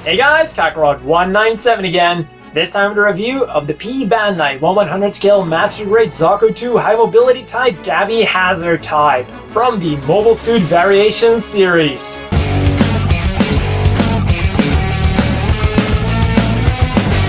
Hey guys, Kakarot197 again. This time with a review of the P-Bandai 1/100 scale Master Grade Zaku 2 High Mobility Type Gabby Hazard type from the Mobile Suit Variations series.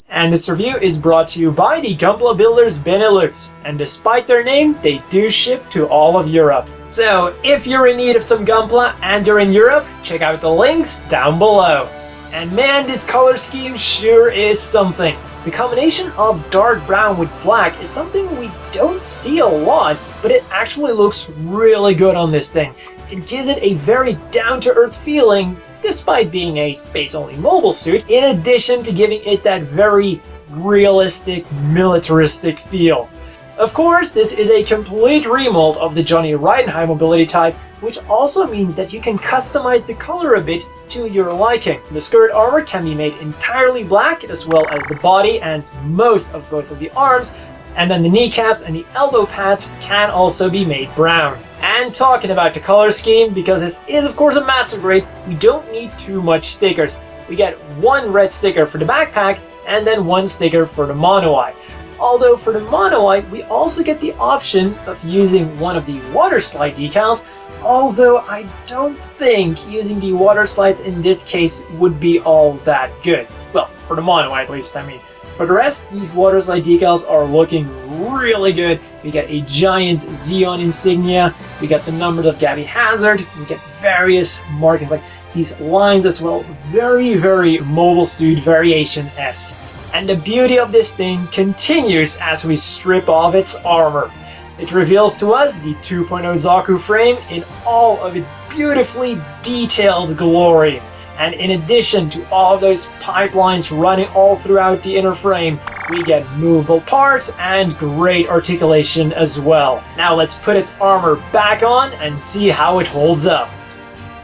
And this review is brought to you by the Gunpla Builders Benelux, and despite their name, they do ship to all of Europe. So if you're in need of some Gunpla and you're in Europe, check out the links down below. And man, this color scheme sure is something. The combination of dark brown with black is something we don't see a lot, but it actually looks really good on this thing. It gives it a very down-to-earth feeling, despite being a space-only mobile suit, in addition to giving it that very realistic, militaristic feel. Of course, this is a complete remold of the Johnny Raiden High Mobility type, which also means that you can customize the color a bit to your liking. The skirt armor can be made entirely black, as well as the body and most of both of the arms, and then the kneecaps and the elbow pads can also be made brown. And talking about the color scheme, because this is of course a master grade, we don't need too much stickers. We get one red sticker for the backpack and then one sticker for the mono eye. Although for the mono eye, we also get the option of using one of the water slide decals, although I don't think using the water slides in this case would be all that good. Well, for the mono eye at least, I mean. For the rest, these water slide decals are looking really good. We get a giant Zeon insignia, we get the numbers of Gabby Hazard, we get various markings like these lines as well. Very, very Mobile Suit Variation-esque. And the beauty of this thing continues as we strip off its armor. It reveals to us the 2.0 Zaku frame in all of its beautifully detailed glory. And in addition to all of those pipelines running all throughout the inner frame, we get movable parts and great articulation as well. Now let's put its armor back on and see how it holds up.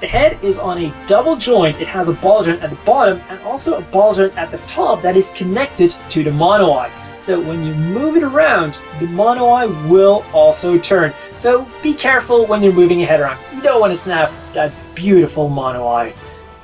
The head is on a double joint. It has a ball joint at the bottom and also a ball joint at the top that is connected to the mono eye. So when you move it around, the mono eye will also turn. So be careful when you're moving your head around. You don't want to snap that beautiful mono eye.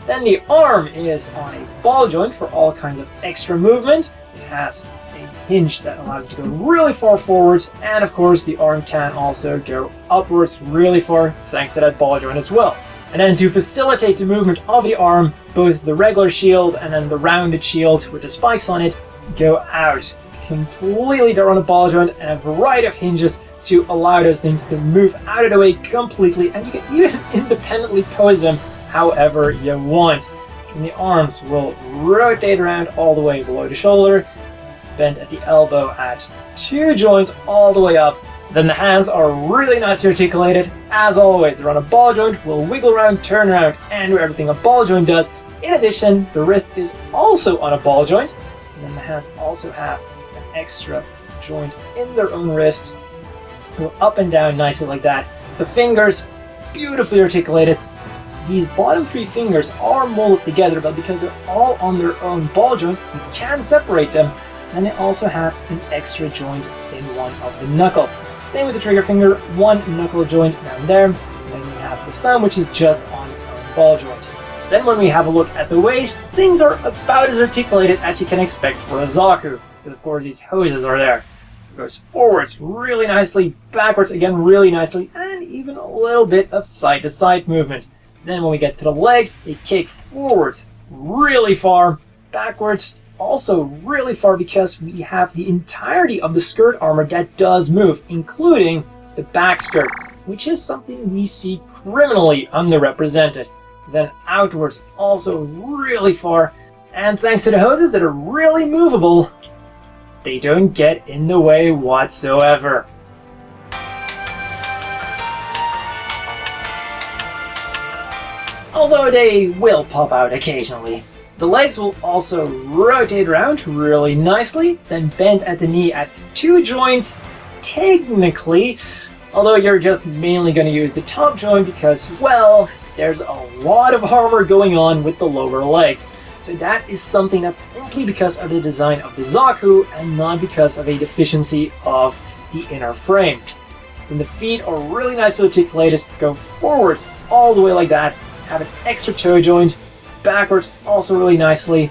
Then the arm is on a ball joint for all kinds of extra movement. It has a hinge that allows it to go really far forwards, and of course the arm can also go upwards really far thanks to that ball joint as well. And then to facilitate the movement of the arm, both the regular shield and then the rounded shield with the spikes on it go out completely. They're on a ball joint and a variety of hinges to allow those things to move out of the way completely, and you can even independently pose them however you want. And the arms will rotate around all the way below the shoulder, bend at the elbow at two joints all the way up. Then the hands are really nicely articulated. As always, they're on a ball joint, will wiggle around, turn around, and do everything a ball joint does. In addition, the wrist is also on a ball joint, and then the hands also have an extra joint in their own wrist. Go up and down nicely like that. The fingers, beautifully articulated. These bottom three fingers are molded together, but because they're all on their own ball joint, you can separate them. And they also have an extra joint in one of the knuckles. Same with the trigger finger, one knuckle joint down there. And then we have the thumb, which is just on its own ball joint. Then when we have a look at the waist, things are about as articulated as you can expect for a Zaku. Because of course these hoses are there. It goes forwards really nicely, backwards again really nicely, and even a little bit of side-to-side movement. Then when we get to the legs, they kick forwards really far, backwards also really far, because we have the entirety of the skirt armor that does move, including the back skirt, which is something we see criminally underrepresented. Then outwards also really far, and thanks to the hoses that are really movable, they don't get in the way whatsoever. Although they will pop out occasionally. The legs will also rotate around really nicely, then bend at the knee at two joints, technically, although you're just mainly going to use the top joint because, well, there's a lot of armor going on with the lower legs. So that is something that's simply because of the design of the Zaku and not because of a deficiency of the inner frame. Then the feet are really nicely articulated, go forwards all the way like that, have an extra toe joint, backwards also really nicely,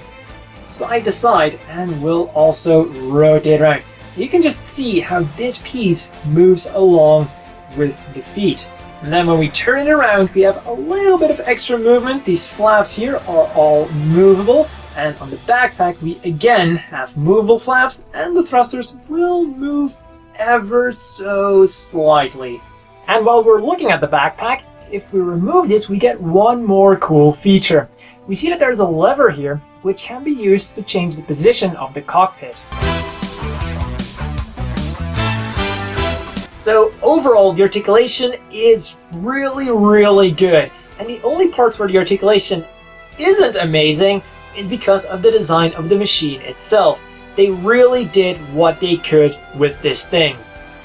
side to side, and will also rotate around. You can just see how this piece moves along with the feet. And then when we turn it around, we have a little bit of extra movement. These flaps here are all movable. And on the backpack, we again have movable flaps, and the thrusters will move ever so slightly. And while we're looking at the backpack, if we remove this, we get one more cool feature. We see that there's a lever here, which can be used to change the position of the cockpit. So overall, the articulation is really good. And the only parts where the articulation isn't amazing is because of the design of the machine itself. They really did what they could with this thing.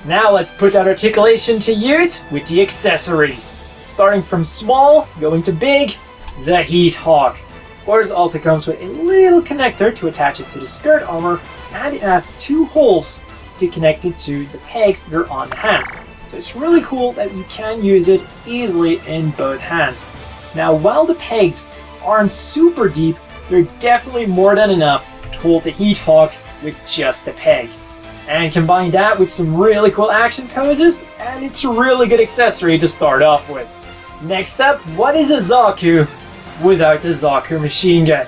Now let's put that articulation to use with the accessories. Starting from small, going to big, the Heat Hawk. Of course, it also comes with a little connector to attach it to the skirt armor, and it has 2 holes to connect it to the pegs that are on the hands. So it's really cool that you can use it easily in both hands. Now, while the pegs aren't super deep, they're definitely more than enough to hold the Heat Hawk with just the peg. And combine that with some really cool action poses, and it's a really good accessory to start off with. Next up, what is a Zaku without the Zaku machine gun?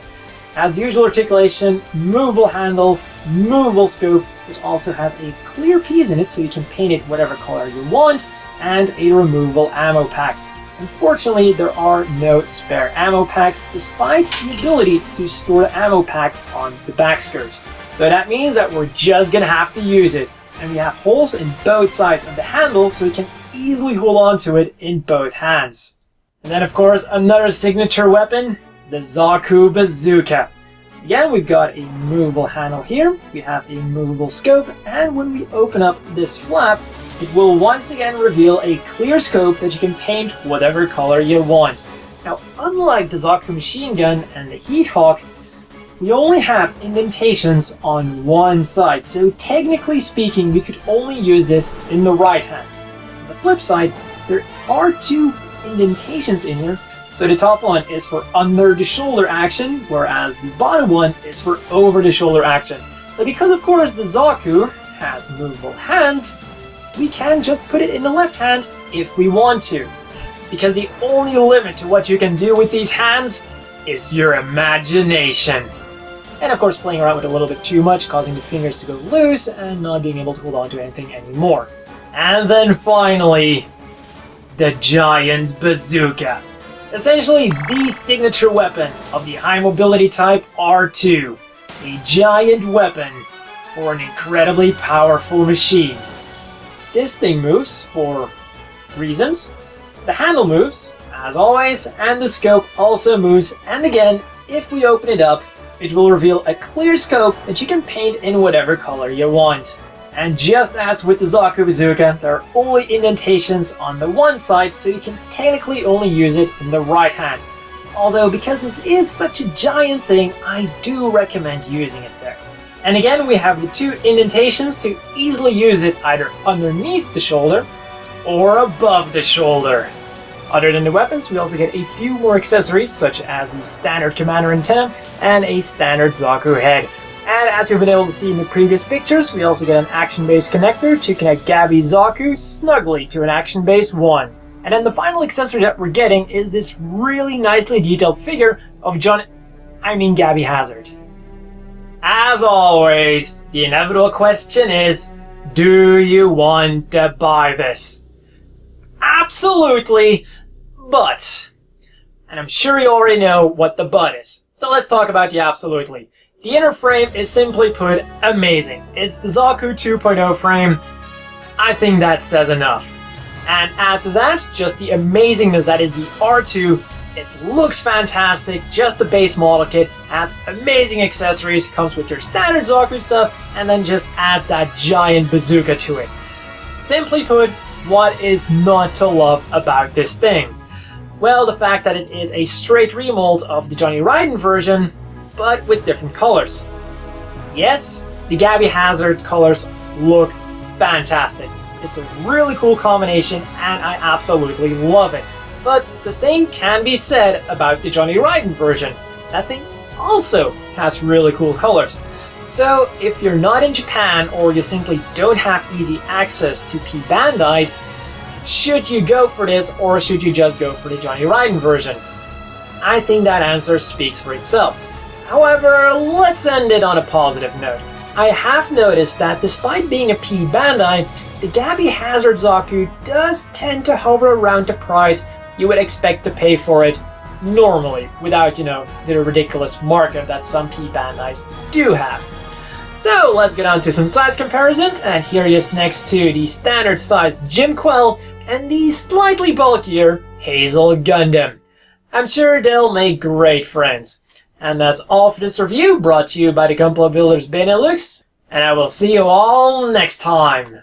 Has the usual articulation, movable handle, movable scope, which also has a clear piece in it so you can paint it whatever color you want, and a removable ammo pack. Unfortunately, there are no spare ammo packs, despite the ability to store the ammo pack on the back skirt. So that means that we're just gonna have to use it. And we have holes in both sides of the handle so we can easily hold on to it in both hands. And then of course, another signature weapon, the Zaku Bazooka. Again, we've got a movable handle here, we have a movable scope, and when we open up this flap, it will once again reveal a clear scope that you can paint whatever color you want. Now, unlike the Zaku machine gun and the Heat Hawk, we only have indentations on one side, so technically speaking, we could only use this in the right hand. On the flip side, there are 2 indentations in here. So the top one is for under the shoulder action, whereas the bottom one is for over the shoulder action. But because of course the Zaku has movable hands, we can just put it in the left hand if we want to. Because the only limit to what you can do with these hands is your imagination. And of course playing around with it a little bit too much, causing the fingers to go loose and not being able to hold on to anything anymore. And then finally, the Giant Bazooka. Essentially the signature weapon of the high mobility type R2. A giant weapon for an incredibly powerful machine. This thing moves for reasons. The handle moves, as always, and the scope also moves. And again, if we open it up, it will reveal a clear scope that you can paint in whatever color you want. And just as with the Zaku Bazooka, there are only indentations on the one side, so you can technically only use it in the right hand. Although, because this is such a giant thing, I do recommend using it there. And again, we have the 2 indentations to easily use it either underneath the shoulder or above the shoulder. Other than the weapons, we also get a few more accessories, such as the standard commander antenna and a standard Zaku head. And as you've been able to see in the previous pictures, we also get an action-based connector to connect Gabby's Zaku snugly to an action-based one. And then the final accessory that we're getting is this really nicely detailed figure of Gabby Hazard. As always, the inevitable question is, do you want to buy this? Absolutely, but, and I'm sure you already know what the but is. So let's talk about the absolutely. The inner frame is simply put amazing. It's the Zaku 2.0 frame. I think that says enough. And add to that just the amazingness that is the R2. It looks fantastic. Just the base model kit has amazing accessories, comes with your standard Zaku stuff, and then just adds that giant bazooka to it. Simply put, what is not to love about this thing? Well, the fact that it is a straight remold of the Johnny Raiden version, but with different colors. Yes, the Gabby Hazard colors look fantastic. It's a really cool combination and I absolutely love it. But the same can be said about the Johnny Raiden version. that thing also has really cool colors. So if you're not in Japan or you simply don't have easy access to P-Bandais, should you go for this or should you just go for the Johnny Raiden version? I think that answer speaks for itself. However, let's end it on a positive note. I have noticed that despite being a P-Bandai, the Gabby Hazard Zaku does tend to hover around the price you would expect to pay for it normally, without, the ridiculous markup that some P-Bandais do have. So let's get on to some size comparisons, and here he is next to the standard size Jim Quell and the slightly bulkier Hazel Gundam. I'm sure they'll make great friends. And that's all for this review, brought to you by the Gunpla Builders Benelux, and I will see you all next time.